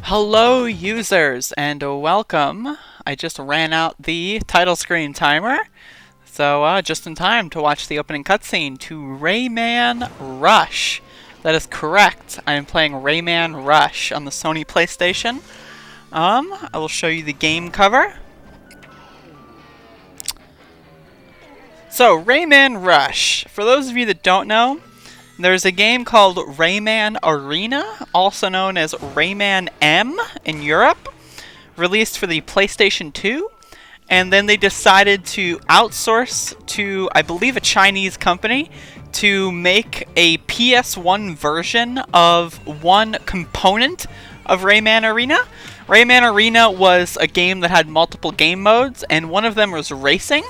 Hello users and welcome. I just ran out the title screen timer, so just in time to watch the opening cutscene to Rayman Rush. That is correct. I am playing Rayman Rush on the Sony PlayStation. I will show you the game cover. So, Rayman Rush. For those of you that don't know, there's a game called Rayman Arena, also known as Rayman M in Europe, released for the PlayStation 2, and then they decided to outsource to, I believe, a Chinese company to make a PS1 version of one component of Rayman Arena. Rayman Arena was a game that had multiple game modes, and one of them was racing.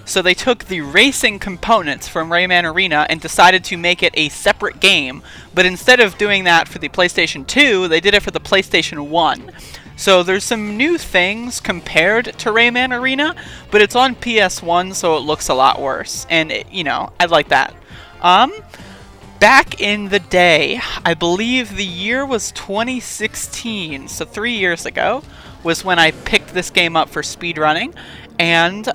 So they took the racing components from Rayman Arena and decided to make it a separate game, but instead of doing that for the PlayStation 2, they did it for the PlayStation 1. So there's some new things compared to Rayman Arena, but it's on PS1, so it looks a lot worse, and I like that. Back in the day, I believe the year was 2016, so 3 years ago, was when I picked this game up for speedrunning, and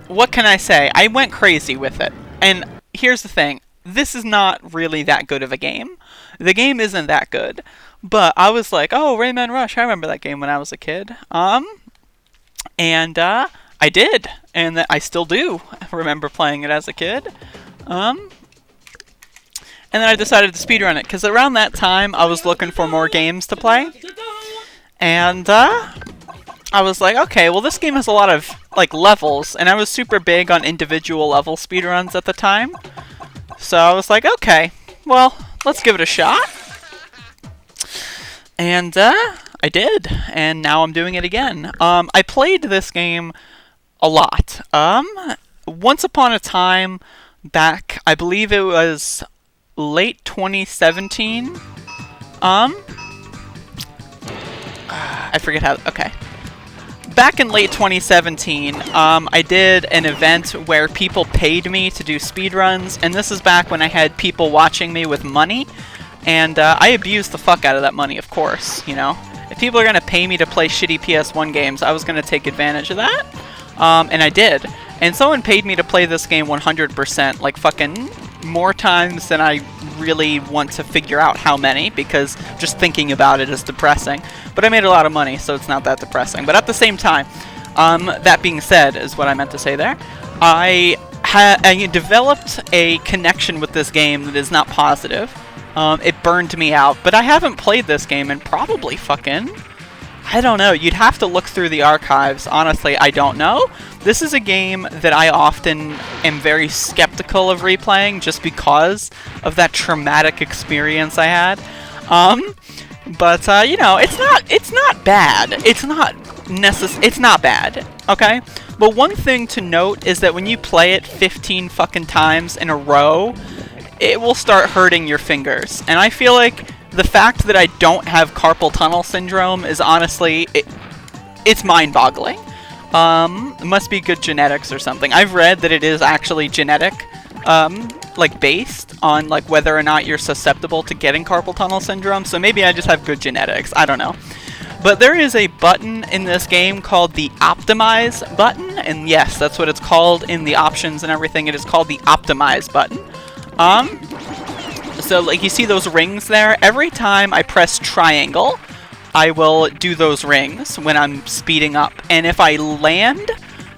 what can I say? I went crazy with it. And here's the thing. This is not really that good of a game. The game isn't that good. But I was like, oh, Rayman Rush. I remember that game when I was a kid. And I did. And I still do remember playing it as a kid. And then I decided to speedrun it. Because around that time, I was looking for more games to play. And I was like, okay, well this game has a lot of levels, and I was super big on individual level speedruns at the time. So I was like, okay, well, let's give it a shot. And I did, and now I'm doing it again. I played this game a lot. Once upon a time, back, I believe it was late 2017. I forget how, okay. Back in late 2017, I did an event where people paid me to do speedruns, and this is back when I had people watching me with money, and I abused the fuck out of that money, of course, you know. If people are going to pay me to play shitty PS1 games, I was going to take advantage of that, and I did. And someone paid me to play this game 100%, like fucking more times than I really want to figure out how many, because just thinking about it is depressing. But I made a lot of money, so it's not that depressing. But at the same time, that being said, is what I meant to say there, I developed a connection with this game that is not positive. It burned me out, but I haven't played this game in probably fucking, I don't know, you'd have to look through the archives. Honestly, I don't know. This is a game that I often am very skeptical of replaying just because of that traumatic experience I had. But it's not bad. It's not bad, okay? But one thing to note is that when you play it 15 fucking times in a row, it will start hurting your fingers. And I feel like the fact that I don't have carpal tunnel syndrome is honestly, it's mind-boggling. It must be good genetics or something. I've read that it is actually genetic, based on whether or not you're susceptible to getting carpal tunnel syndrome. So maybe I just have good genetics. I don't know. But there is a button in this game called the Optimize button, and yes, that's what it's called in the options and everything. It is called the Optimize button. So you see those rings there? Every time I press triangle, I will do those rings when I'm speeding up. And if I land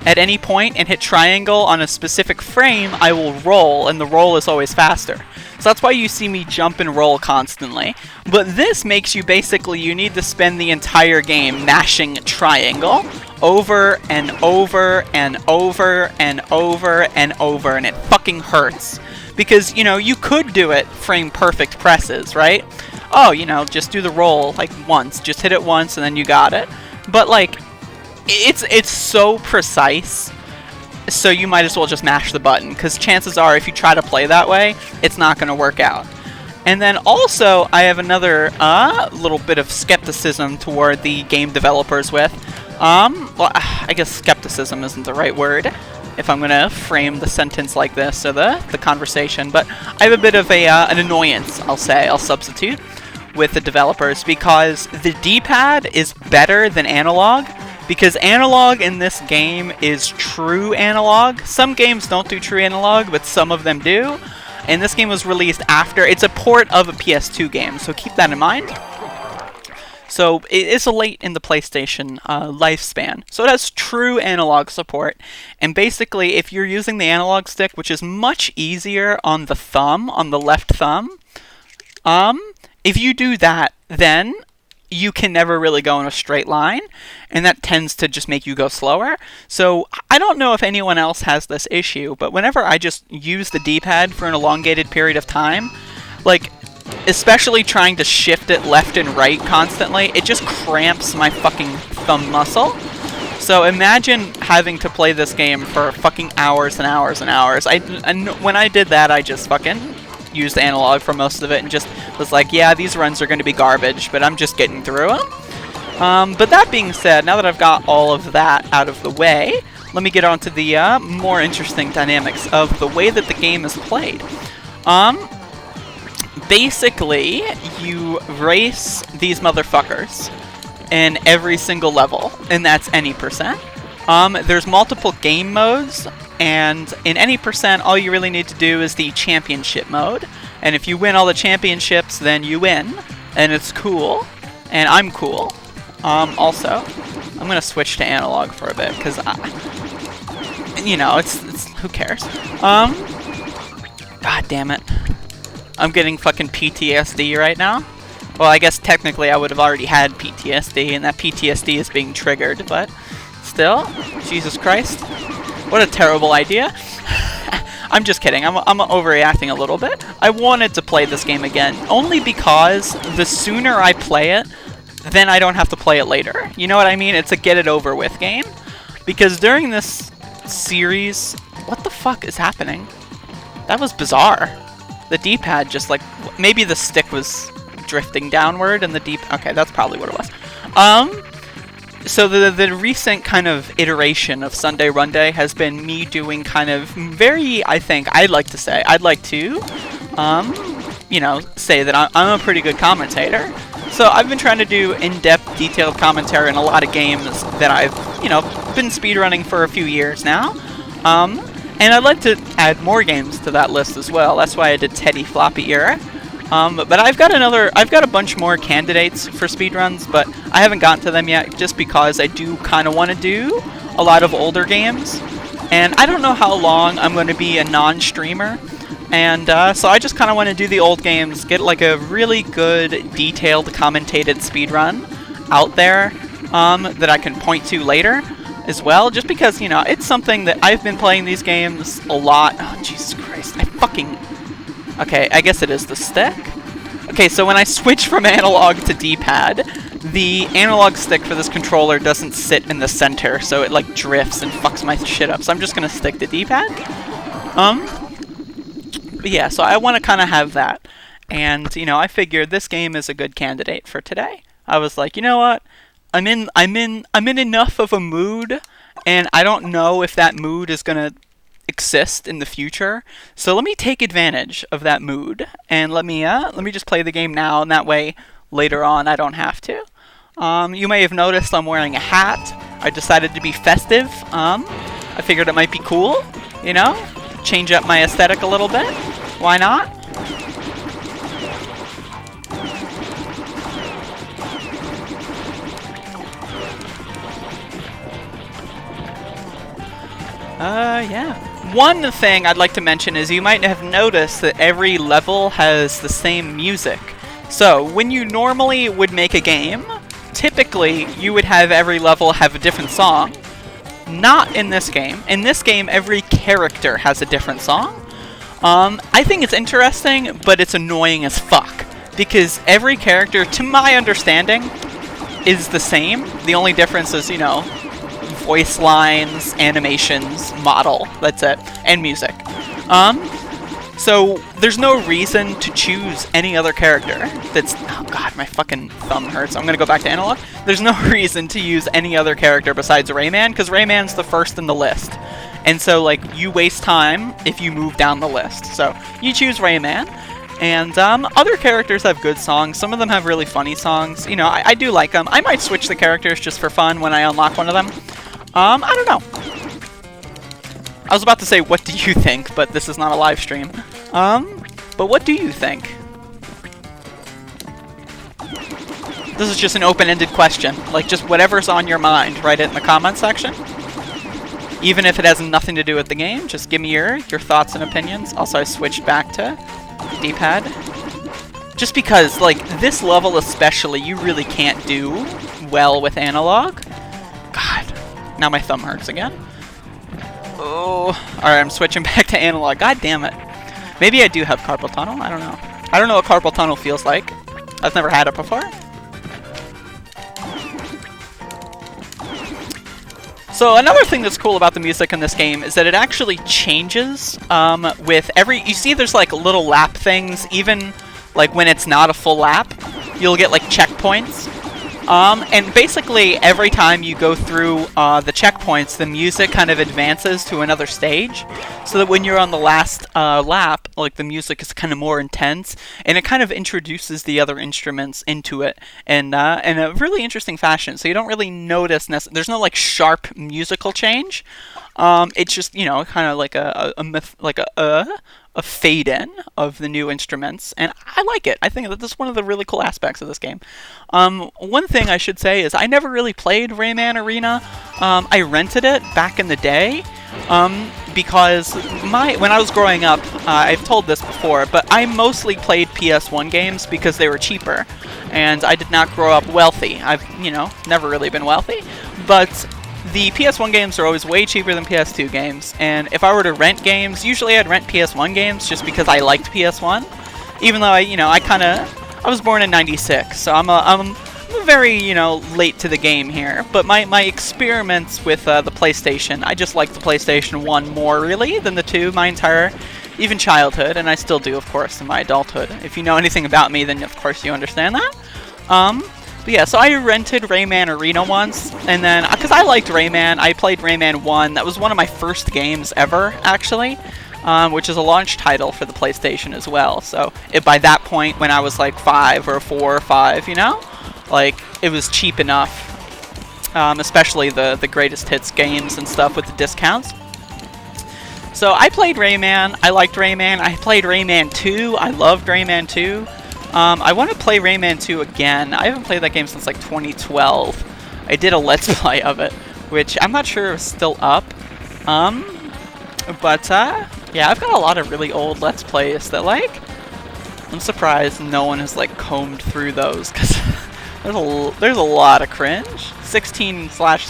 at any point and hit triangle on a specific frame, I will roll, and the roll is always faster. So that's why you see me jump and roll constantly. But this makes you you need to spend the entire game mashing triangle over and over and over and over and over, and it fucking hurts. Because, you could do it frame perfect presses, right? Oh, just do the roll, once. Just hit it once, and then you got it. But, it's so precise, so you might as well just mash the button, because chances are, if you try to play that way, it's not going to work out. And then also, I have another little bit of skepticism toward the game developers with. Well, I guess skepticism isn't the right word, if I'm going to frame the sentence like this, or the conversation, but I have a bit of an annoyance, I'll substitute, with the developers, because the D-pad is better than analog, because analog in this game is true analog. Some games don't do true analog, but some of them do. And this game was released after. It's a port of a PS2 game, so keep that in mind. So it is late in the PlayStation lifespan. So it has true analog support. And basically, if you're using the analog stick, which is much easier on the thumb, on the left thumb, if you do that, then you can never really go in a straight line, and that tends to just make you go slower. So I don't know if anyone else has this issue, but whenever I just use the D-pad for an elongated period of time, like, especially trying to shift it left and right constantly, it just cramps my fucking thumb muscle. So imagine having to play this game for fucking hours and hours and hours. When I did that, I just fucking used analog for most of it and just was like, yeah, these runs are going to be garbage, but I'm just getting through them. But that being said, now that I've got all of that out of the way, let me get on to the more interesting dynamics of the way that the game is played. Basically, you race these motherfuckers in every single level, and that's any percent. There's multiple game modes, and in any percent, all you really need to do is the championship mode. And if you win all the championships, then you win, and it's cool, and I'm cool. Also, I'm gonna switch to analog for a bit, because, you know, it's who cares? God damn it. I'm getting fucking PTSD right now. Well, I guess technically I would have already had PTSD, and that PTSD is being triggered, but still, Jesus Christ. What a terrible idea. I'm just kidding. I'm overreacting a little bit. I wanted to play this game again, only because the sooner I play it, then I don't have to play it later. You know what I mean? It's a get it over with game. Because during this series... What the fuck is happening? That was bizarre. The D-pad just like... Maybe the stick was drifting downward and the D-pad... Okay, that's probably what it was. So the recent kind of iteration of Sunday Runday has been me doing kind of very, I'd like to, you know, say that I'm a pretty good commentator. So I've been trying to do in-depth, detailed commentary on a lot of games that I've, you know, been speedrunning for a few years now. And I'd like to add more games to that list as well. That's why I did Teddy Floppy Era. But I've got a bunch more candidates for speedruns, but I haven't gotten to them yet just because I do kind of want to do a lot of older games. And I don't know how long I'm going to be a non-streamer. And so I just kind of want to do the old games, get like a really good, detailed, commentated speedrun out there that I can point to later as well. Just because, you know, it's something that I've been playing these games a lot. Oh, Jesus Christ. Okay, I guess it is the stick. Okay, so when I switch from analog to D-pad, the analog stick for this controller doesn't sit in the center, so it like drifts and fucks my shit up. So I'm just gonna stick to D-pad. But yeah, so I want to kind of have that, and you know, I figured this game is a good candidate for today. I was like, you know what? I'm in enough of a mood, and I don't know if that mood is gonna exist in the future, so let me take advantage of that mood and let me just play the game now, and that way later on I don't have to. You may have noticed I'm wearing a hat. I decided to be festive. I figured it might be cool, you know, change up my aesthetic a little bit. Why not? Yeah. One thing I'd like to mention is you might have noticed that every level has the same music. So, when you normally would make a game, typically you would have every level have a different song. Not in this game. In this game, every character has a different song. I think it's interesting, but it's annoying as fuck. Because every character, to my understanding, is the same. The only difference is, you know, voice lines, animations, model, that's it, and music. So there's no reason to choose any other character that's... Oh god, my fucking thumb hurts. I'm gonna go back to analog. There's no reason to use any other character besides Rayman, because Rayman's the first in the list. And so, like, you waste time if you move down the list. So, you choose Rayman, And other characters have good songs. Some of them have really funny songs. You know, I do like them. I might switch the characters just for fun when I unlock one of them. I don't know. I was about to say, what do you think? But this is not a live stream. But what do you think? This is just an open-ended question. Like, just whatever's on your mind, write it in the comment section. Even if it has nothing to do with the game, just give me your thoughts and opinions. Also, I switched back to D-pad. Just because, like, this level especially, you really can't do well with analog. God, now my thumb hurts again. Oh, alright, I'm switching back to analog. God damn it. Maybe I do have carpal tunnel, I don't know. I don't know what carpal tunnel feels like. I've never had it before. So another thing that's cool about the music in this game is that it actually changes with every... You see there's like little lap things, even like when it's not a full lap, you'll get like checkpoints. And basically every time you go through the checkpoints, the music kind of advances to another stage, so that when you're on the last lap, like the music is kind of more intense, and it kind of introduces the other instruments into it in a really interesting fashion. So you don't really notice there's no like sharp musical change. It's just, you know, kind of like a fade-in of the new instruments, and I like it. I think that this is one of the really cool aspects of this game. One thing I should say is I never really played Rayman Arena. I rented it back in the day because when I was growing up, I've told this before, but I mostly played PS1 games because they were cheaper, and I did not grow up wealthy. I've, you know, never really been wealthy, but the PS1 games are always way cheaper than PS2 games, and if I were to rent games, usually I'd rent PS1 games just because I liked PS1, even though I was born in '96, so I'm very, you know, late to the game here. But my experiments with the PlayStation, I just like the PlayStation 1 more really than the 2 my entire, even childhood, and I still do, of course, in my adulthood. If you know anything about me, then of course you understand that. But yeah, so I rented Rayman Arena once, and then, because I liked Rayman, I played Rayman 1. That was one of my first games ever, actually, which is a launch title for the PlayStation as well. So by that point, when I was like 5 or 4 or 5, you know, like, it was cheap enough, especially the greatest hits games and stuff with the discounts. So I played Rayman, I liked Rayman, I played Rayman 2, I loved Rayman 2. I want to play Rayman 2 again. I haven't played that game since like 2012. I did a Let's Play of it, which I'm not sure is still up. Yeah, I've got a lot of really old Let's Plays that, like, I'm surprised no one has, like, combed through those, because there's a lot of cringe. 16 slash...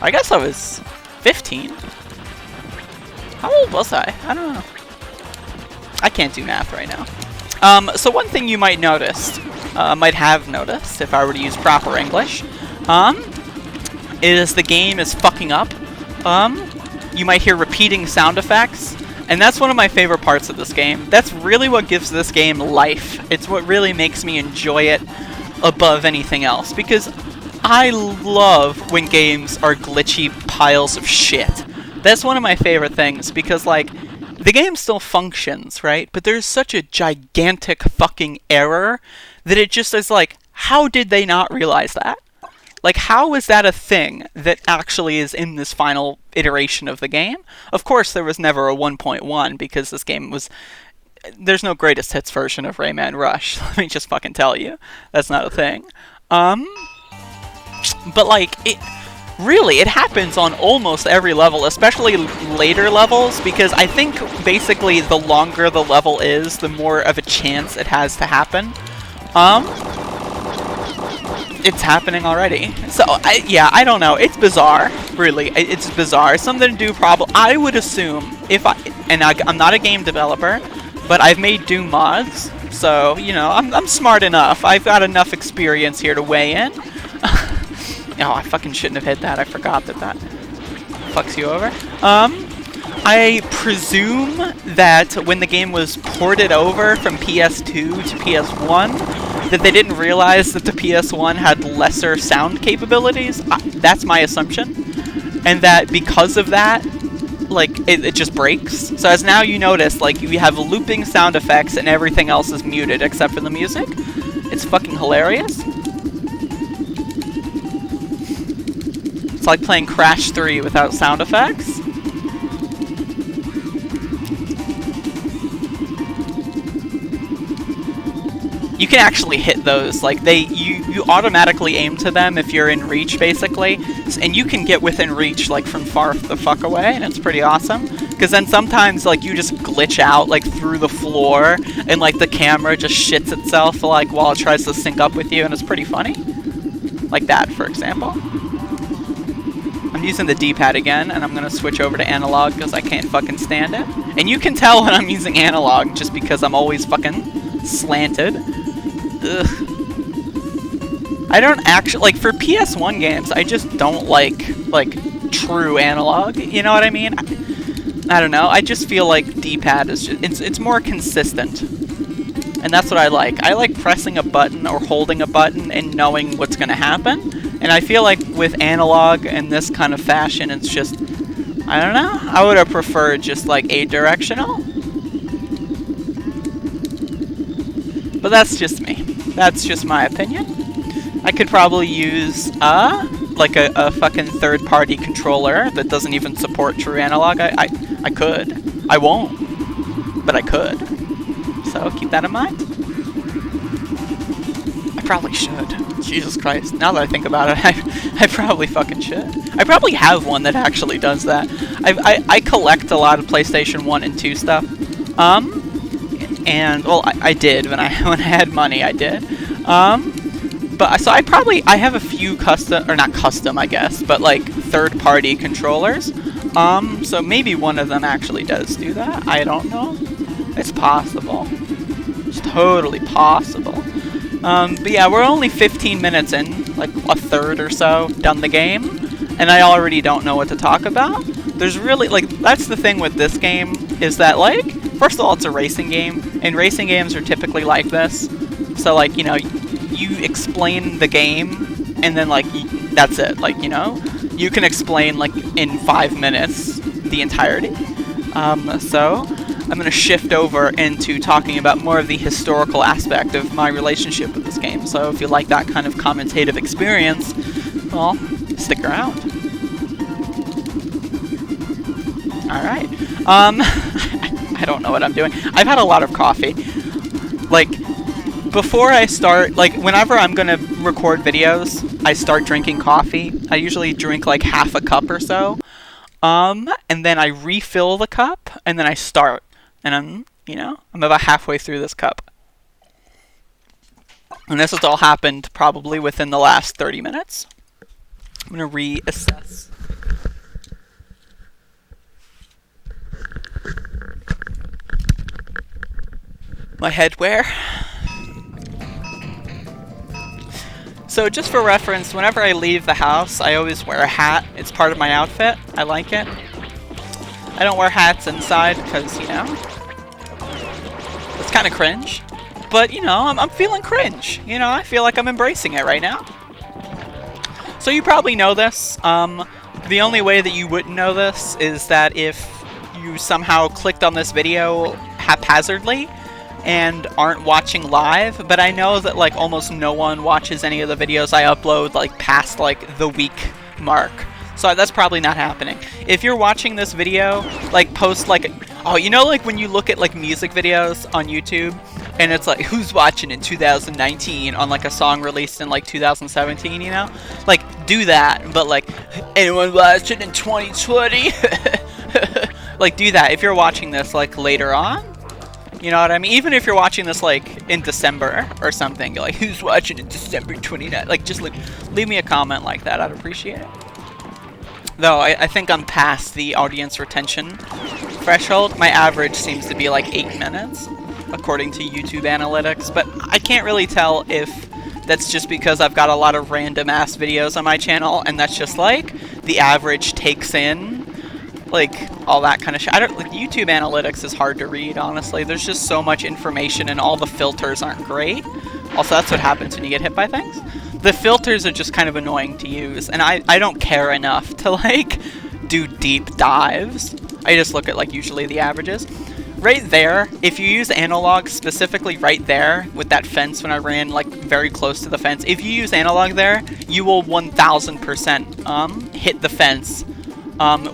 I guess I was 15. How old was I? I don't know. I can't do math right now. So one thing you might notice, might have noticed, if I were to use proper English, is the game is fucking up. You might hear repeating sound effects, and that's one of my favorite parts of this game. That's really what gives this game life. It's what really makes me enjoy it above anything else, because I love when games are glitchy piles of shit. That's one of my favorite things, because, like, the game still functions, right? But there's such a gigantic fucking error that it just is like, how did they not realize that? Like, how is that a thing that actually is in this final iteration of the game? Of course, there was never a 1.1 because this game was... There's no greatest hits version of Rayman Rush. Let me just fucking tell you. That's not a thing. But, like, really, it happens on almost every level, especially later levels, because I think basically the longer the level is, the more of a chance it has to happen. It's happening already. So, yeah, I don't know. It's bizarre, really. It's bizarre. Something to do probably... I would assume, I'm not a game developer, but I've made Doom mods, so, you know, I'm smart enough. I've got enough experience here to weigh in. Oh, I fucking shouldn't have hit that. I forgot that fucks you over. I presume that when the game was ported over from PS2 to PS1, that they didn't realize that the PS1 had lesser sound capabilities. That's my assumption. And that because of that, like, it just breaks. So as now you notice, like, you have looping sound effects and everything else is muted except for the music. It's fucking hilarious. It's like playing Crash 3 without sound effects. You can actually hit those, like you automatically aim to them if you're in reach, basically, and you can get within reach like from far the fuck away, and it's pretty awesome. Because then sometimes like you just glitch out like through the floor, and like the camera just shits itself like while it tries to sync up with you, and it's pretty funny. Like that, for example. I'm using the D-pad again, and I'm gonna switch over to analog because I can't fucking stand it. And you can tell when I'm using analog just because I'm always fucking slanted. Ugh. I don't actually, like, for PS1 games, I just don't like true analog, you know what I mean? I don't know, I just feel like D-pad is just, it's more consistent. And that's what I like. I like pressing a button or holding a button and knowing what's gonna happen. And I feel like with analog in this kind of fashion, it's just, I don't know, I would have preferred just like directional. But that's just me. That's just my opinion. I could probably use like a fucking third-party controller that doesn't even support true analog. I could. I won't. But I could. So keep that in mind. I probably should. Jesus Christ. Now that I think about it, I probably fucking should. I probably have one that actually does that. I collect a lot of PlayStation 1 and 2 stuff. And well, I did when I had money. I did. But so I have a few custom, or not custom, I guess, but like third-party controllers. So maybe one of them actually does do that. I don't know. It's possible. It's totally possible. But yeah, we're only 15 minutes in, like a third or so done the game, and I already don't know what to talk about. There's really, like, that's the thing with this game, is that, like, first of all, it's a racing game, and racing games are typically like this. So, like, you know, you explain the game, and then, like, that's it. Like, you know, you can explain, like, in 5 minutes the entirety. So I'm going to shift over into talking about more of the historical aspect of my relationship with this game. So if you like that kind of commentative experience, well, stick around. Alright. I don't know what I'm doing. I've had a lot of coffee. Like, before I start, like, whenever I'm gonna record videos, I start drinking coffee. I usually drink, like, half a cup or so. And then I refill the cup, and then I start. And I'm about halfway through this cup. And this has all happened probably within the last 30 minutes. I'm gonna reassess. My headwear. So just for reference, whenever I leave the house, I always wear a hat. It's part of my outfit. I like it. I don't wear hats inside because, you know, it's kind of cringe. But, you know, I'm feeling cringe. You know, I feel like I'm embracing it right now. So you probably know this. The only way that you wouldn't know this is that if you somehow clicked on this video haphazardly and aren't watching live, but I know that like almost no one watches any of the videos I upload like past like the week mark. So that's probably not happening. If you're watching this video, like post like, oh, you know, like when you look at like music videos on YouTube and it's like, who's watching in 2019 on like a song released in like 2017, you know? Like, do that, but like, anyone watching in 2020? Like, do that if you're watching this like later on. You know what I mean? Even if you're watching this like in December or something, you're like, who's watching in December 29th? Like, just like, leave me a comment like that. I'd appreciate it. Though I think I'm past the audience retention threshold. My average seems to be like 8 minutes, according to YouTube analytics. But I can't really tell if that's just because I've got a lot of random ass videos on my channel, and that's just like the average takes in like all that kind of shit. Like, YouTube analytics is hard to read, honestly. There's just so much information and all the filters aren't great. Also, that's what happens when you get hit by things. The filters are just kind of annoying to use, and I don't care enough to like do deep dives. I just look at like usually the averages. Right there, if you use analog specifically right there with that fence when I ran like very close to the fence, if you use analog there, you will 1000% hit the fence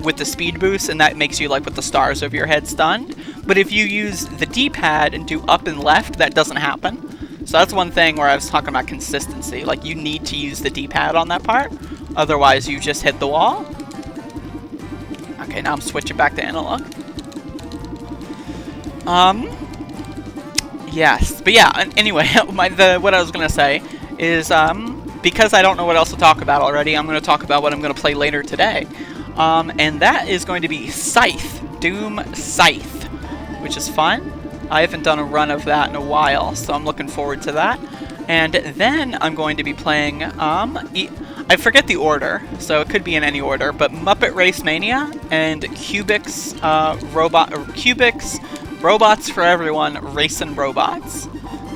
with the speed boost, and that makes you like with the stars over your head stunned. But if you use the D-pad and do up and left, that doesn't happen. So that's one thing where I was talking about consistency. Like, you need to use the D-pad on that part, otherwise you just hit the wall. Okay, now I'm switching back to analog. Yes, but yeah, anyway, what I was gonna say is, because I don't know what else to talk about already, I'm gonna talk about what I'm gonna play later today. And that is going to be Scythe, Doom Scythe, which is fun. I haven't done a run of that in a while, so I'm looking forward to that. And then I'm going to be playing, I forget the order, so it could be in any order, but Muppet Race Mania and Cubics, Robots for Everyone, Racing Robots.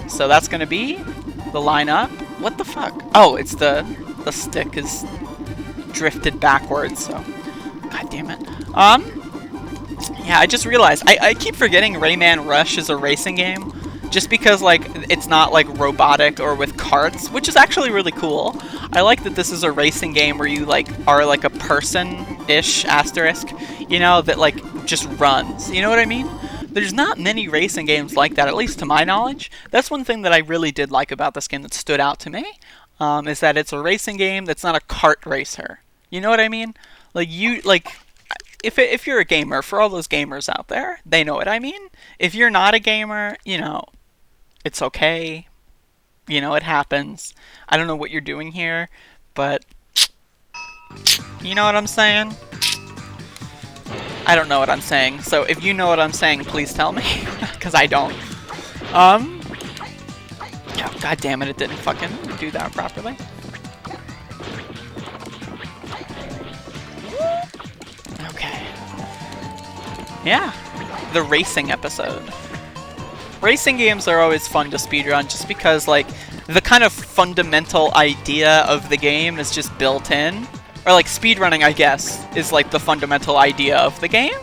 So that's going to be the lineup. What the fuck? Oh, it's the stick is drifted backwards, so god damn it. Yeah, I just realized I keep forgetting Rayman Rush is a racing game, just because like it's not like robotic or with carts, which is actually really cool. I like that this is a racing game where you like are like a person-ish asterisk, you know, that like just runs. You know what I mean? There's not many racing games like that, at least to my knowledge. That's one thing that I really did like about this game that stood out to me, is that it's a racing game that's not a kart racer. You know what I mean? Like, if you're a gamer, for all those gamers out there, they know what I mean. If you're not a gamer, you know, it's okay. You know, it happens. I don't know what you're doing here, but you know what I'm saying? I don't know what I'm saying, so if you know what I'm saying, please tell me, because I don't. Oh, god damn it, it didn't fucking do that properly. Okay. Yeah, the racing episode. Racing games are always fun to speedrun, just because, like, the kind of fundamental idea of the game is just built in. Or, like, speedrunning, I guess, is, like, the fundamental idea of the game.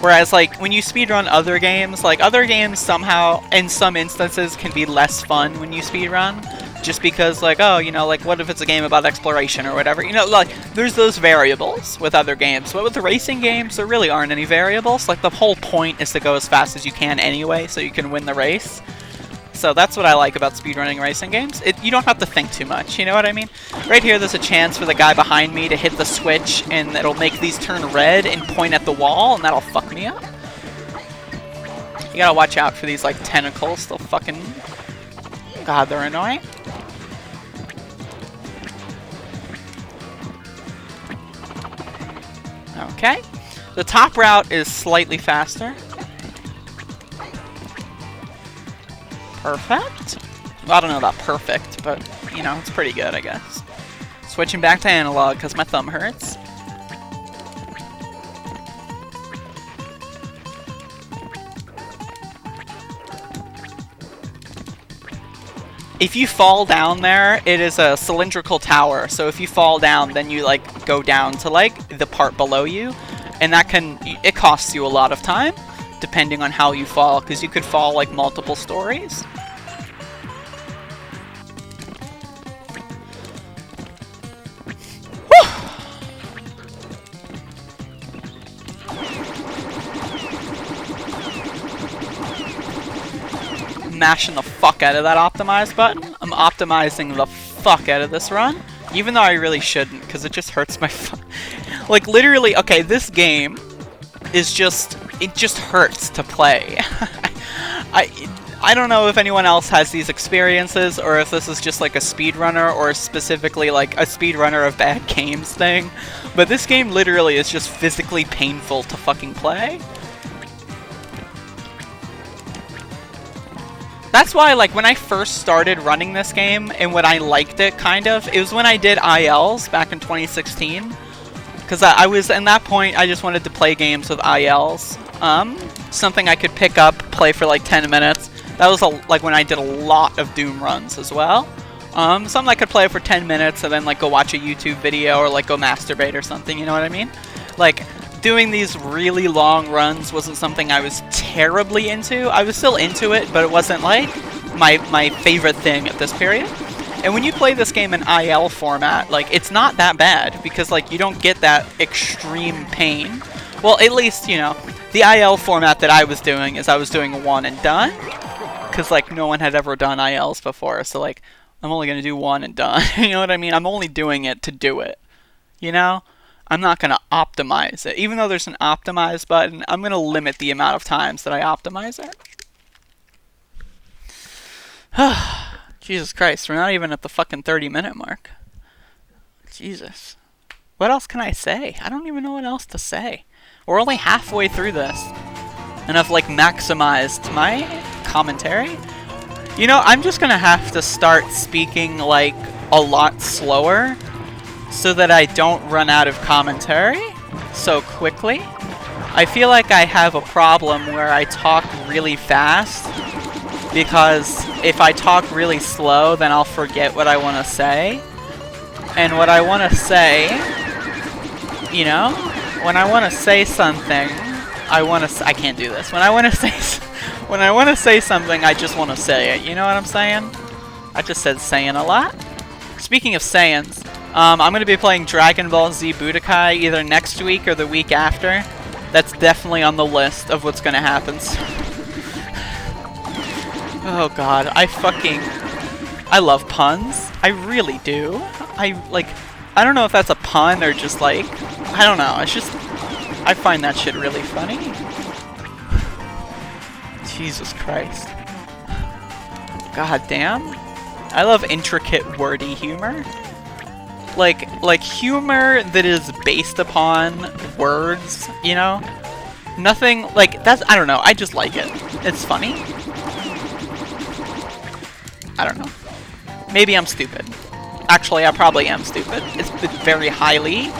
Whereas, like, when you speedrun other games, like, other games somehow, in some instances, can be less fun when you speedrun. Just because, like, oh, you know, like, what if it's a game about exploration or whatever? You know, like, there's those variables with other games. But with the racing games, there really aren't any variables. Like, the whole point is to go as fast as you can anyway, so you can win the race. So that's what I like about speedrunning racing games. You don't have to think too much, you know what I mean? Right here, there's a chance for the guy behind me to hit the switch, and it'll make these turn red and point at the wall, and that'll fuck me up. You gotta watch out for these, like, tentacles. They'll fucking... God, they're annoying. Okay. The top route is slightly faster. Perfect. Well, I don't know about perfect, but, you know, it's pretty good, I guess. Switching back to analog because my thumb hurts. If you fall down there, it is a cylindrical tower. So if you fall down, then you, like, go down to, like, the part below you. And that it costs you a lot of time, depending on how you fall, because you could fall, like, multiple stories. Mashing the fuck out of that optimize button. I'm optimizing the fuck out of this run, even though I really shouldn't, because it just hurts my like, literally, okay, this game is just, it just hurts to play. I don't know if anyone else has these experiences, or if this is just like a speedrunner, or specifically like a speedrunner of bad games thing, but this game literally is just physically painful to fucking play. That's why, like, when I first started running this game, and when I liked it, kind of, it was when I did ILs back in 2016. Because I was, in that point, I just wanted to play games with ILs. Something I could pick up, play for like 10 minutes. That was, like, when I did a lot of Doom runs as well. Something I could play for 10 minutes, and then, like, go watch a YouTube video, or, like, go masturbate or something, you know what I mean? Like, doing these really long runs wasn't something I was terribly into. I was still into it, but it wasn't like my favorite thing at this period. And when you play this game in IL format, like, it's not that bad, because, like, you don't get that extreme pain. Well, at least, you know, the IL format that I was doing is I was doing one and done, because, like, no one had ever done ILs before, so, like, I'm only going to do one and done. You know what I mean? I'm only doing it to do it, you know? I'm not going to optimize it. Even though there's an optimize button, I'm going to limit the amount of times that I optimize it. Jesus Christ, we're not even at the fucking 30-minute mark. Jesus. What else can I say? I don't even know what else to say. We're only halfway through this. And I've, like, maximized my commentary. You know, I'm just gonna have to start speaking, like, a lot slower so that I don't run out of commentary so quickly. I feel like I have a problem where I talk really fast, because if I talk really slow, then I'll forget what I want to say. And what I want to say, you know, when I want to say something, I can't do this. When I want to say something, I just want to say it. You know what I'm saying? I just said saying a lot. Speaking of sayings, I'm going to be playing Dragon Ball Z Budokai either next week or the week after. That's definitely on the list of what's going to happen. Oh god, I love puns. I really do. I don't know if that's a pun or just like, I don't know. It's just, I find that shit really funny. Jesus Christ. God damn. I love intricate, wordy humor. Like humor that is based upon words, you know? Nothing, like, that's, I don't know, I just like it. It's funny. I don't know. Maybe I'm stupid. Actually, I probably am stupid. It's very highly,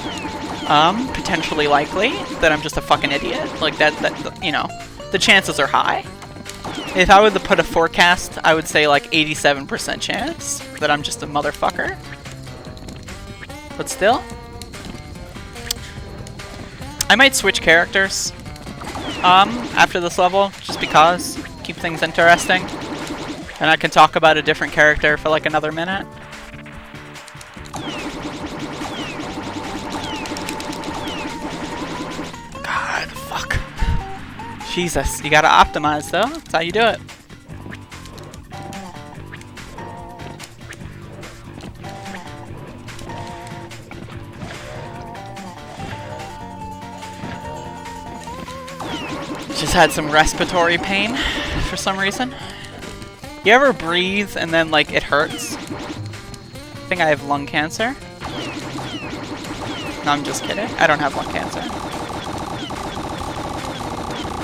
potentially likely that I'm just a fucking idiot. Like, that, you know, the chances are high. If I were to put a forecast, I would say, like, 87% chance that I'm just a motherfucker. But still. I might switch characters, after this level, just because. Keep things interesting. And I can talk about a different character for like another minute. God, fuck. Jesus, you gotta optimize though. That's how you do it. Just had some respiratory pain for some reason. You ever breathe and then, like, it hurts? I think I have lung cancer. No, I'm just kidding. I don't have lung cancer.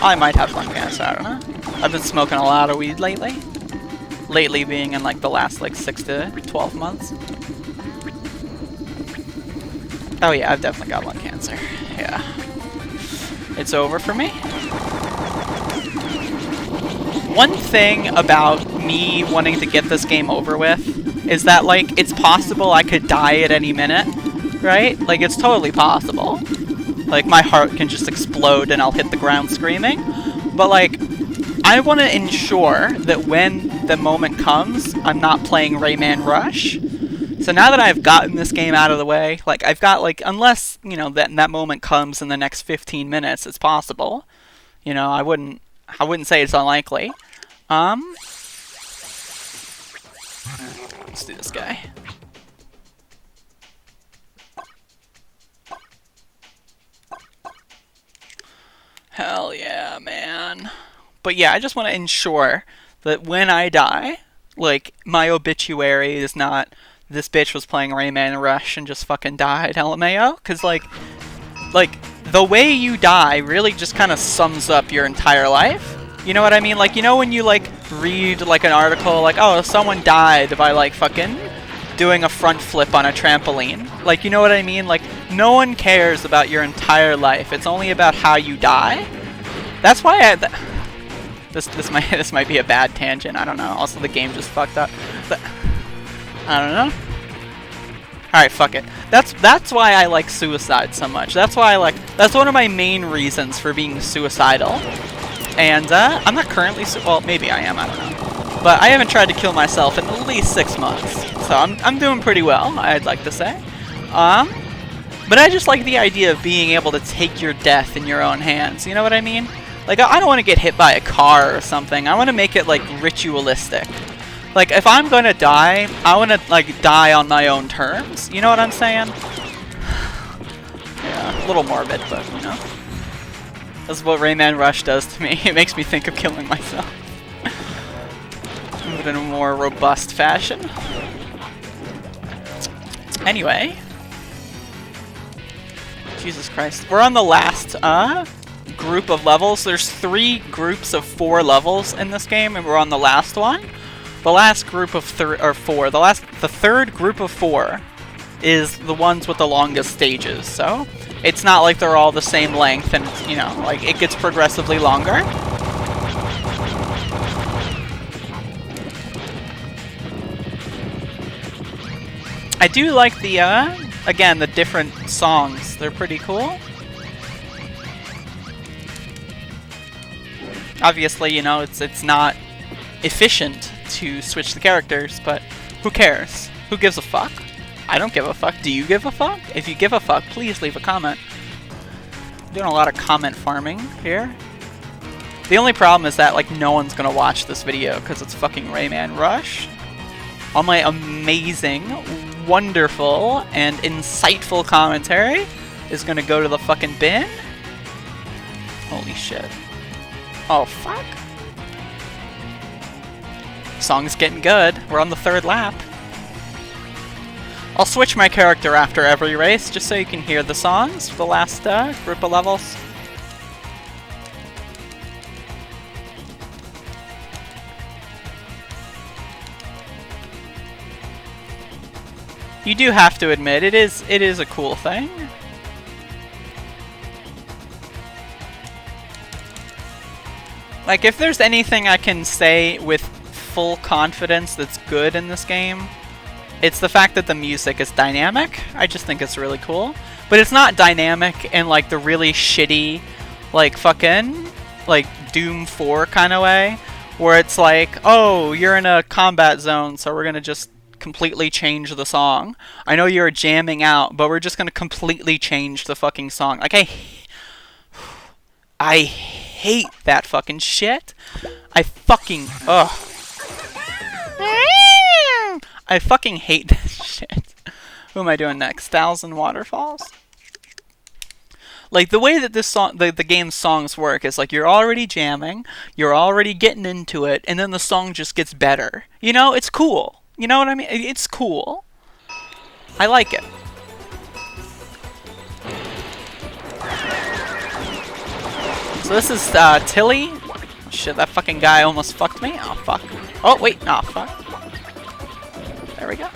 I might have lung cancer, I don't know. I've been smoking a lot of weed lately. Lately being in, like, the last, like, 6 to 12 months. Oh yeah, I've definitely got lung cancer. Yeah. It's over for me. One thing about me wanting to get this game over with is that, like, it's possible I could die at any minute, right? Like, it's totally possible. Like, my heart can just explode and I'll hit the ground screaming. But, like, I want to ensure that when the moment comes, I'm not playing Rayman Rush. So now that I've gotten this game out of the way, like, I've got, like, unless, you know, that moment comes in the next 15 minutes, it's possible. You know, I wouldn't say it's unlikely. Let's do this guy. Hell yeah, man. But yeah, I just want to ensure that when I die, like, my obituary is not, this bitch was playing Rayman Rush and just fucking died, LMAO? Because, like, the way you die really just kind of sums up your entire life. You know what I mean? Like, you know when you, like, read, like, an article, like, oh, someone died by, like, fucking doing a front flip on a trampoline. Like, you know what I mean? Like, no one cares about your entire life. It's only about how you die. That's why this might be a bad tangent. I don't know. Also, the game just fucked up. But, I don't know. Alright, fuck it. That's why I like suicide so much. That's one of my main reasons for being suicidal. And, I'm not currently well, maybe I am, I don't know. But I haven't tried to kill myself in at least 6 months. So I'm doing pretty well, I'd like to say. But I just like the idea of being able to take your death in your own hands, you know what I mean? Like, I don't want to get hit by a car or something. I want to make it, like, ritualistic. Like, if I'm gonna die, I want to, like, die on my own terms. You know what I'm saying? Yeah, a little morbid, but, you know. That's what Rayman Rush does to me. It makes me think of killing myself. But in a more robust fashion. Anyway. Jesus Christ. We're on the last, group of levels. There's 3 groups of 4 levels in this game, and we're on the last one. The last group of 4, the third group of 4 is the ones with the longest stages. So it's not like they're all the same length, and you know, like it gets progressively longer. I do like the again, the different songs. They're pretty cool. Obviously, you know, it's not efficient to switch the characters, but who cares? Who gives a fuck? I don't give a fuck. Do you give a fuck? If you give a fuck, please leave a comment. I'm doing a lot of comment farming here. The only problem is that, like, no one's gonna watch this video because it's fucking Rayman Rush. All my amazing, wonderful, and insightful commentary is gonna go to the fucking bin. Holy shit. Oh, fuck. Song's getting good. We're on the 3rd lap. I'll switch my character after every race, just so you can hear the songs for the last group of levels. You do have to admit, it is a cool thing. Like, if there's anything I can say with full confidence that's good in this game, it's the fact that the music is dynamic. I just think it's really cool. But it's not dynamic in, like, the really shitty, like, fucking, like, Doom 4 kind of way, where it's like, oh, you're in a combat zone, so we're gonna just completely change the song. I know you're jamming out, but we're just gonna completely change the fucking song. Like, I hate that fucking shit. I fucking hate that shit. Who am I doing next? 1,000 Waterfalls? Like, the way that this song, the game's songs work is like, you're already jamming, you're already getting into it, and then the song just gets better. You know, it's cool. You know what I mean? It's cool. I like it. So this is Tilly. Shit, that fucking guy almost fucked me. Oh, fuck. Oh, wait. Oh, fuck. There we go.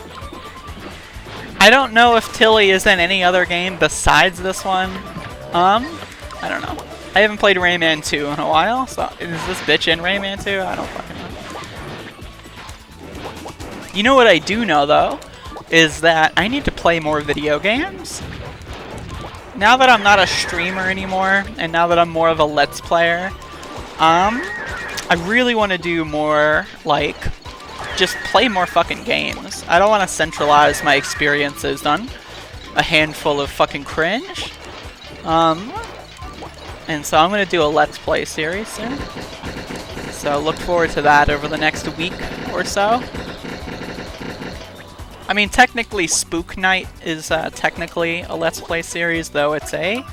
I don't know if Tilly is in any other game besides this one. I don't know. I haven't played Rayman 2 in a while, so is this bitch in Rayman 2? I don't fucking know. You know what I do know, though, is that I need to play more video games. Now that I'm not a streamer anymore, and now that I'm more of a Let's Player, I really want to do more, like, just play more fucking games. I don't want to centralize my experiences on a handful of fucking cringe. And so I'm going to do a Let's Play series soon. So look forward to that over the next week or so. I mean, technically Spook Night is technically a Let's Play series, though it's a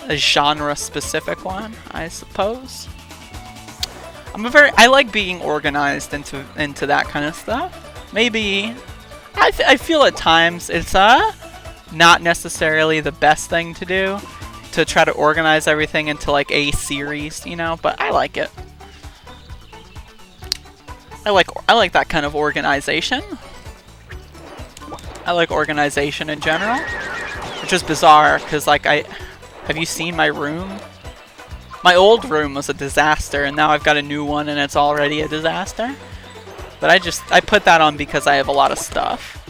genre-specific one, I suppose. I like being organized into that kind of stuff. Maybe I feel at times it's not necessarily the best thing to do, to try to organize everything into like a series, you know, but I like it. I like that kind of organization. I like organization in general, which is bizarre because, like, have you seen my room? My old room was a disaster, and now I've got a new one, and it's already a disaster. But I put that on because I have a lot of stuff.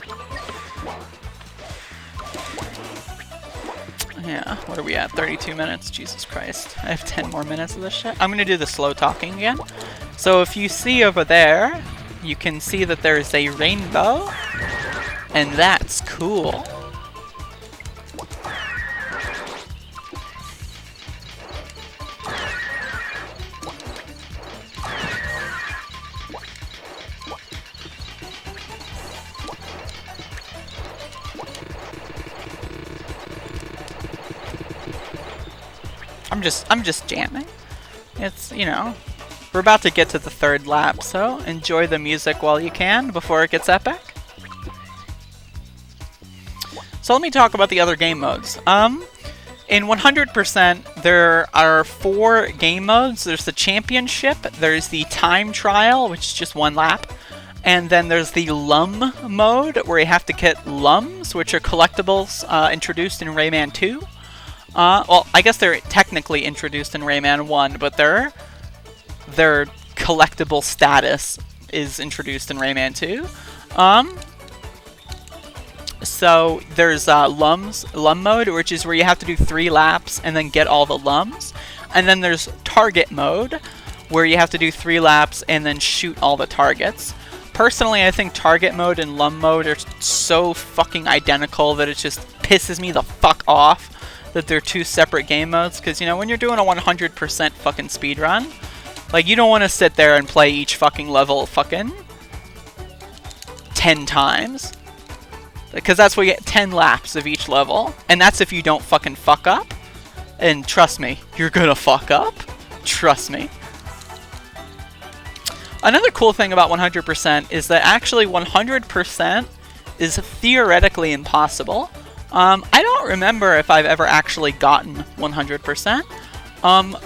Yeah, what are we at? 32 minutes? Jesus Christ. I have 10 more minutes of this shit. I'm gonna do the slow talking again. So if you see over there, you can see that there's a rainbow, and that's cool. I'm just jamming. It's, you know, we're about to get to the third lap, so enjoy the music while you can before it gets epic. So let me talk about the other game modes. In 100%, there are 4 game modes. There's the championship, there's the time trial, which is just 1 lap, and then there's the lum mode, where you have to get lums, which are collectibles introduced in Rayman 2. Well, I guess they're technically introduced in Rayman 1, but their collectible status is introduced in Rayman 2. So there's lum mode, which is where you have to do 3 laps and then get all the lums. And then there's target mode, where you have to do 3 laps and then shoot all the targets. Personally, I think target mode and lum mode are so fucking identical that it just pisses me the fuck off that they're 2 separate game modes, because, you know, when you're doing a 100% fucking speedrun, like, you don't want to sit there and play each fucking level fucking 10 times, because that's where you get 10 laps of each level, and that's if you don't fucking fuck up, and trust me, you're gonna fuck up, trust me. Another cool thing about 100% is that actually 100% is theoretically impossible. I don't remember if I've ever actually gotten 100%,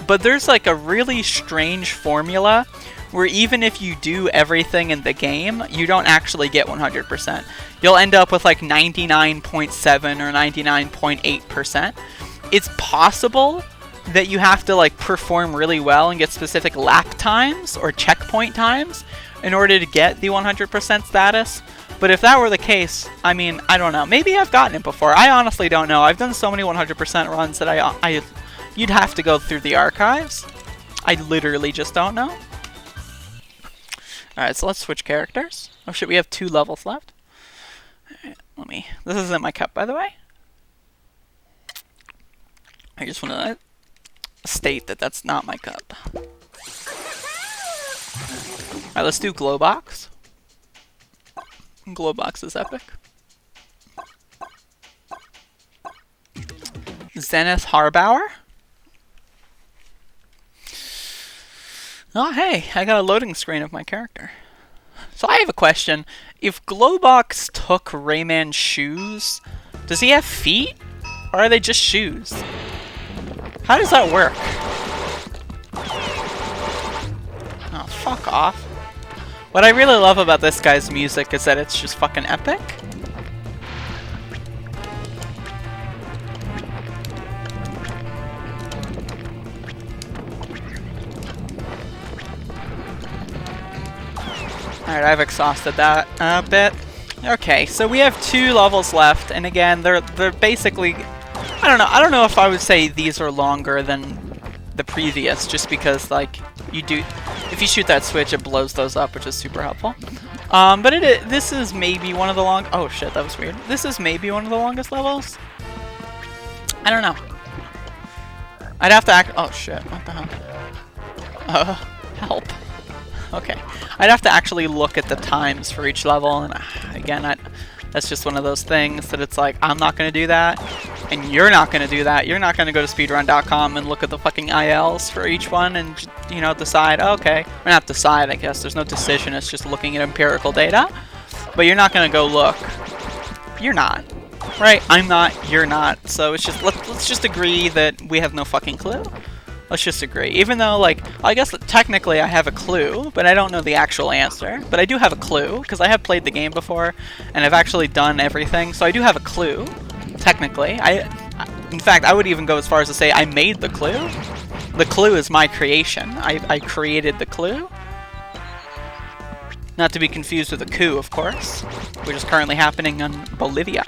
but there's like a really strange formula where even if you do everything in the game, you don't actually get 100%. You'll end up with like 99.7 or 99.8%. It's possible that you have to like perform really well and get specific lap times or checkpoint times in order to get the 100% status. But if that were the case, I mean, I don't know. Maybe I've gotten it before. I honestly don't know. I've done so many 100% runs that you'd have to go through the archives. I literally just don't know. Alright, so let's switch characters. Oh shit, we have 2 levels left. Alright, this isn't my cup, by the way. I just want to state that that's not my cup. Alright, let's do Glowbox. Glowbox is epic. Zenith Harbauer. Oh hey, I got a loading screen of my character. So I have a question. If Glowbox took Rayman's shoes, does he have feet? Or are they just shoes? How does that work? Oh, fuck off. What I really love about this guy's music is that it's just fucking epic. Alright, I've exhausted that a bit. Okay, so we have 2 levels left, and again, they're basically... I don't know if I would say these are longer than the previous, just because, like, if you shoot that switch, it blows those up, which is super helpful. But this is maybe one of the oh shit, that was weird. This is maybe one of the longest levels? I don't know. I'd have to oh shit, what the hell? Help. Okay. I'd have to actually look at the times for each level, and again, that's just one of those things that it's like, I'm not gonna do that, and you're not gonna do that. You're not gonna go to speedrun.com and look at the fucking ILs for each one and, you know, decide, okay. Or not decide, I guess. There's no decision, it's just looking at empirical data. But you're not gonna go look. You're not. Right? I'm not, you're not. So it's just, let's just agree that we have no fucking clue. Let's just agree. Even though, like, I guess technically I have a clue, but I don't know the actual answer. But I do have a clue, because I have played the game before, and I've actually done everything, so I do have a clue, technically. In fact, I would even go as far as to say I made the clue. The clue is my creation. I created the clue. Not to be confused with a coup, of course, which is currently happening in Bolivia.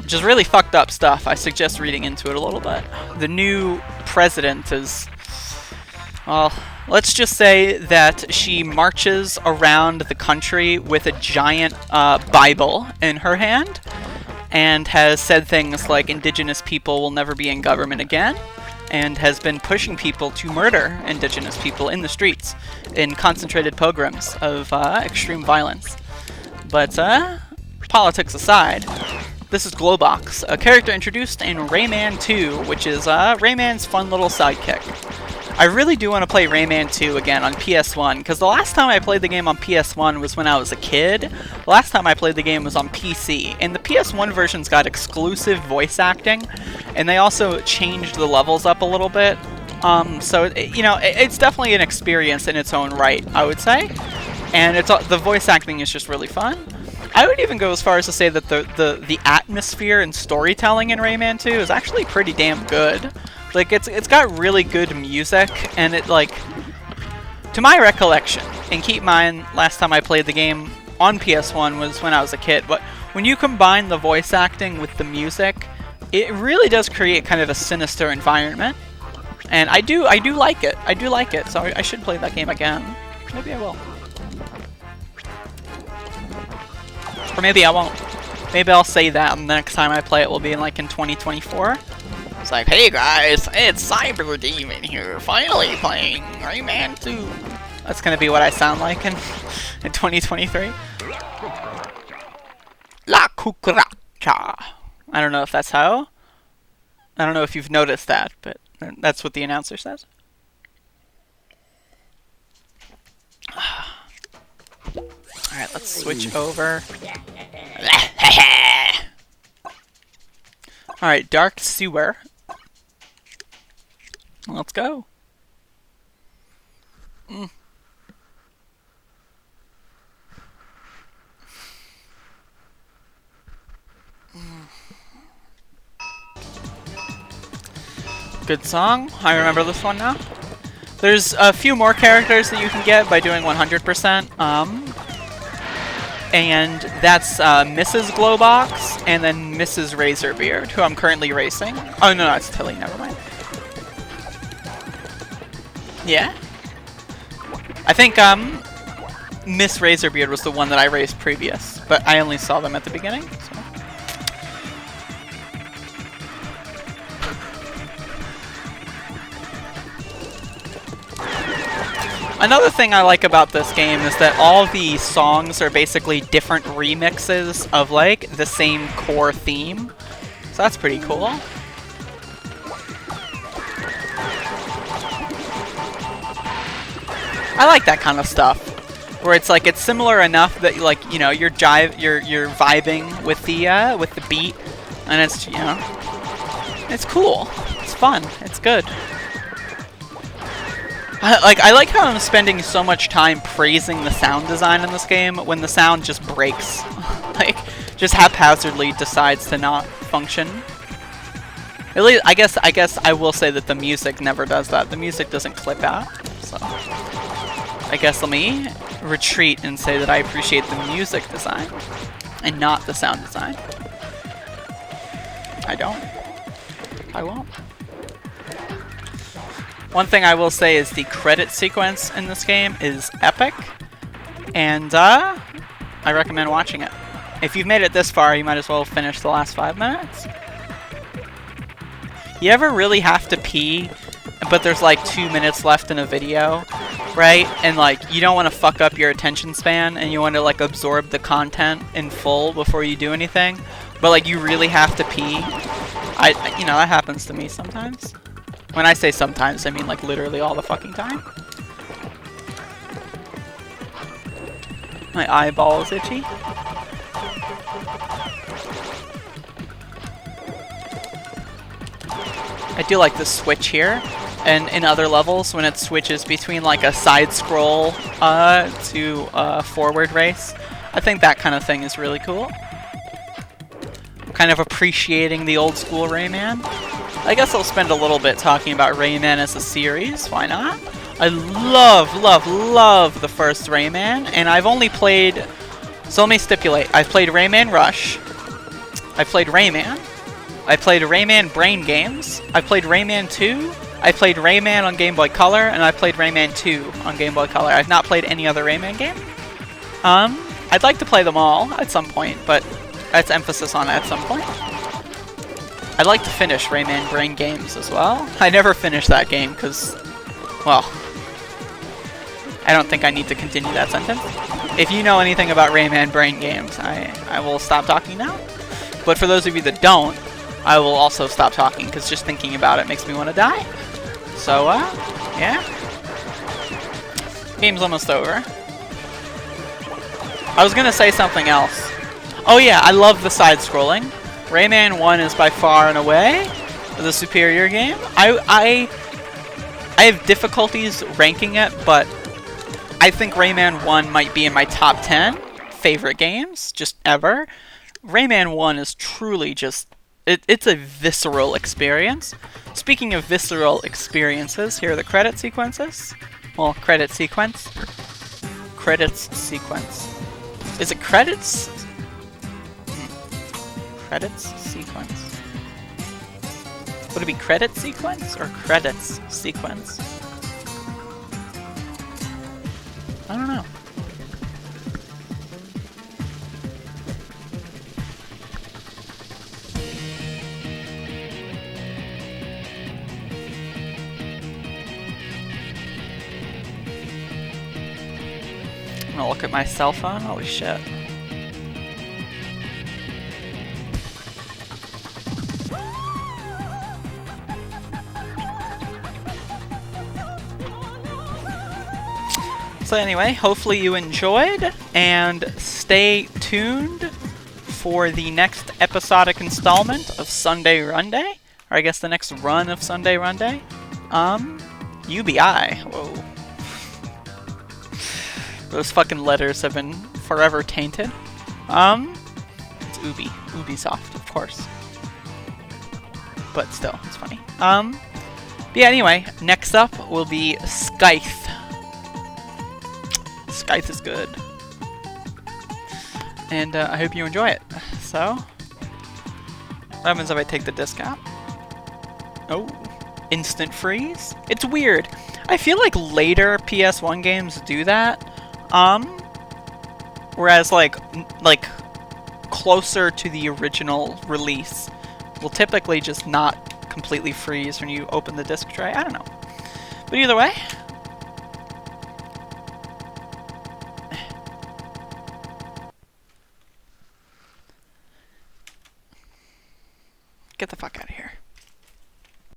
which is really fucked up stuff. I suggest reading into it a little bit. The new president is, well, let's just say that she marches around the country with a giant Bible in her hand and has said things like indigenous people will never be in government again, and has been pushing people to murder indigenous people in the streets in concentrated pogroms of extreme violence. But politics aside, this is Globox, a character introduced in Rayman 2, which is Rayman's fun little sidekick. I really do want to play Rayman 2 again on PS1, because the last time I played the game on PS1 was when I was a kid. The last time I played the game was on PC, and the PS1 version's got exclusive voice acting, and they also changed the levels up a little bit. So, you know, it's definitely an experience in its own right, I would say. And the voice acting is just really fun. I would even go as far as to say that the atmosphere and storytelling in Rayman 2 is actually pretty damn good. Like, it's got really good music, and it, like, to my recollection, and keep in mind, last time I played the game on PS1 was when I was a kid, but when you combine the voice acting with the music, it really does create kind of a sinister environment. And I do like it. I do like it, so I should play that game again. Maybe I will. Or maybe I won't. Maybe I'll say that, and the next time I play it will be in 2024. It's like, hey guys, it's Cyber Demon here, finally playing Rayman 2. That's gonna be what I sound like in 2023. La cucaracha. I don't know if that's how. I don't know if you've noticed that, but that's what the announcer says. Alright, let's switch over. Alright, Dark Sewer. Let's go. Good song. I remember this one now. There's a few more characters that you can get by doing 100%. And that's Mrs. Globox and then Mrs. Razorbeard, who I'm currently racing. Oh no, that's Tilly. Never mind. Yeah. I think Miss Razorbeard was the one that I raced previous, but I only saw them at the beginning. So. Another thing I like about this game is that all the songs are basically different remixes of like the same core theme. So that's pretty cool. I like that kind of stuff, where it's like it's similar enough that like you know you're vibing with the beat, and it's it's cool, it's fun, it's good. I like how I'm spending so much time praising the sound design in this game when the sound just breaks, like just haphazardly decides to not function. At least I guess I will say that the music never does that. The music doesn't clip out, so. I guess let me retreat and say that I appreciate the music design and not the sound design. I don't. I won't. One thing I will say is the credit sequence in this game is epic, and I recommend watching it. If you've made it this far, you might as well finish the last 5 minutes. You ever really have to pee, but there's like 2 minutes left in a video, right? And like you don't want to fuck up your attention span, and you want to like absorb the content in full before you do anything, but like you really have to pee. That happens to me sometimes. When I say sometimes, I mean like literally all the fucking time. My eyeball is itchy. I do like the switch here, and in other levels when it switches between like a side scroll to a forward race. I think that kind of thing is really cool. Kind of appreciating the old school Rayman. I guess I'll spend a little bit talking about Rayman as a series, why not? I love the first Rayman, and I've only played, so let me stipulate, I've played Rayman Rush, I played Rayman. I played Rayman Brain Games. I played Rayman 2. I played Rayman on Game Boy Color, and I played Rayman 2 on Game Boy Color. I've not played any other Rayman game. I'd like to play them all at some point, but that's emphasis on at some point. I'd like to finish Rayman Brain Games as well. I never finished that game because, well, I don't think I need to continue that sentence. If you know anything about Rayman Brain Games, I will stop talking now. But for those of you that don't, I will also stop talking because just thinking about it makes me want to die. So, yeah. Game's almost over. I was gonna say something else. Oh yeah, I love the side-scrolling. Rayman 1 is by far and away the superior game. I have difficulties ranking it, but I think Rayman 1 might be in my top 10 favorite games, just ever. Rayman 1 is truly just... It's a visceral experience. Speaking of visceral experiences, here are the credit sequences. Well, credit sequence. Credits sequence. Is it credits? Credits sequence. Would it be credit sequence or credits sequence? I don't know. I'm gonna look at my cell phone. Holy shit. So anyway, hopefully you enjoyed, and stay tuned for the next episodic installment of Sunday Runday, or I guess the next run of Sunday Runday. UBI. Whoa. Those fucking letters have been forever tainted. It's Ubi. Ubisoft, of course. But still, it's funny. Yeah, anyway, next up will be Scythe. Scythe is good. And I hope you enjoy it. So, what happens if I take the disc out? Oh, instant freeze? It's weird. I feel like later PS1 games do that. Whereas like closer to the original release will typically just not completely freeze when you open the disc tray. I don't know. But either way, get the fuck out.